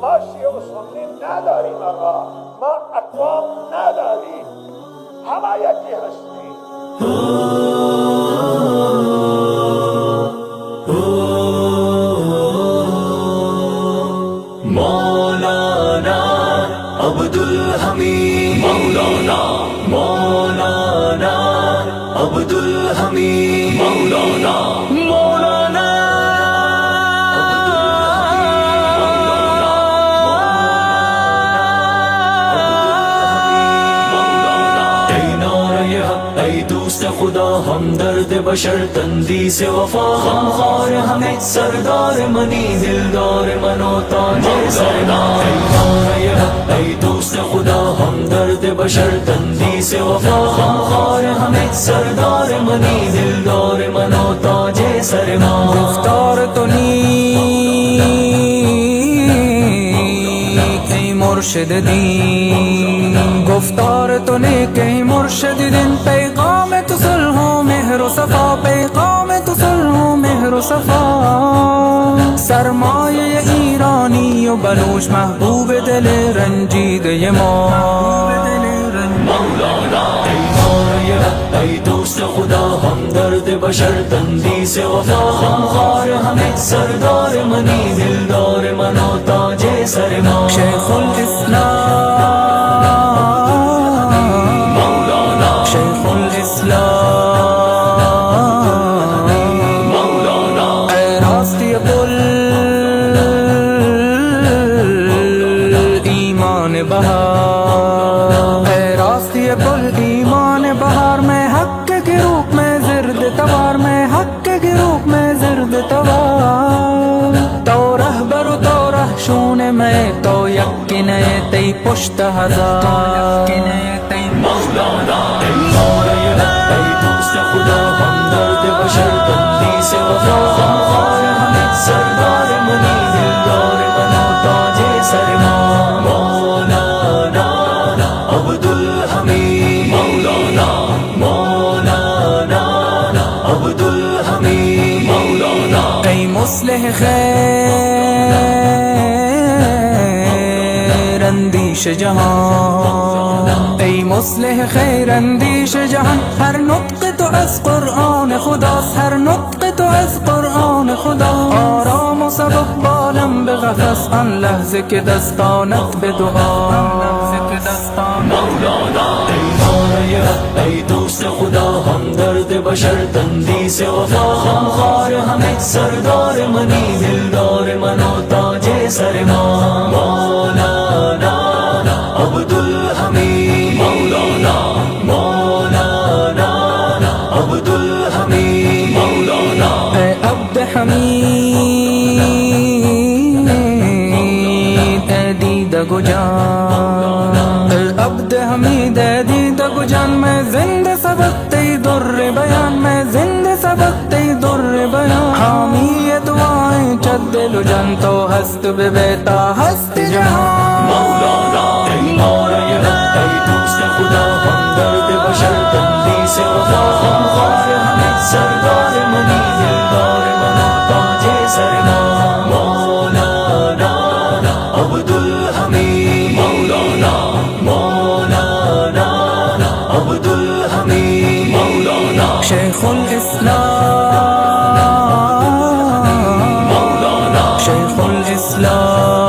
ما شیعه و سنی نداریم آقا، ما اقوام نداریم، همه یکی هستیم. مولانا عبدالحمید، مولانا عبدالحمید، مولانا ای دوست خدا، همدرد بشر، تندیس وفا، خمخوار همه، سردار منی، دلدار من و تاج سر ما. ای دوست خدا، همدرد بشر، تندیس وفا، خمخوار همه، سردار منی، دلدار من و تاج سر ما. گفتار تو نیک ای مرشد دین، گفتار تو نیک ای مرشد دین، پیغام تو صلح و مهر و صفا، پیغام تو صلح و مهر و صفا. سرمایه ایرانی و بلوچ، محبوب دل رنجیده ما. مولانا ای دوست خدا، همدرد بشر، تندیس وفا، خمخوار همه، سردار منی، دلدار من و تاج سر ما. شیخ الاسلام، مولانا شیخ الاسلام، مولانا ای راستی پل ایمان بهار، ای راستی پل ایمان بهار، میں حق کے روپ میں زرد توار، میں حق کے روپ میں زرد توار. تو رهبر و تو رهشون میں، تو یکی نئے تی پشت ہزار. مولانا ای دوست خدا، همدرد بشر، تندیس وفا، خمخوار همه، سردار منی، دلدار من و تاج سر ما. مولانا عبدالحمید، مولانا عبدالحمید، مولانا ای مصلح خیر اندیش جهان، ای مصلح خیر اندیش جهان، هر نطق تو از قرآن خداست، هر نطق تو از قرآن خدا. آرام و سبک بالم به قفس، آن لحظه که دستانت به دعا. مولانا ای دوست خدا، همدرد بشر، تندیس وفا، خمخوار همه، سردار منی، دلدار من و تاج سر ما. مولانا عبدالحمید، مولانا عبدالحمید، مولانا ای عبد حمید، ای دیده گو جان، ای عبد حمید، ای دیده گو جان، میں زنده سبقتی در بیان، میں زنده سبقتی در بیان. حامی دعائیں چد دل و جان، تو هست به بیتا هست جهان. مولانا ای دوست خدا، همدرد بشر، تندیس وفا، خمخوار همه، سردار منی، دلدار من و تاج سر ما. مولانا عبدالحمید، مولانا عبدالحمید، مولانا شیخ الاسلام، مولانا شیخ الاسلام.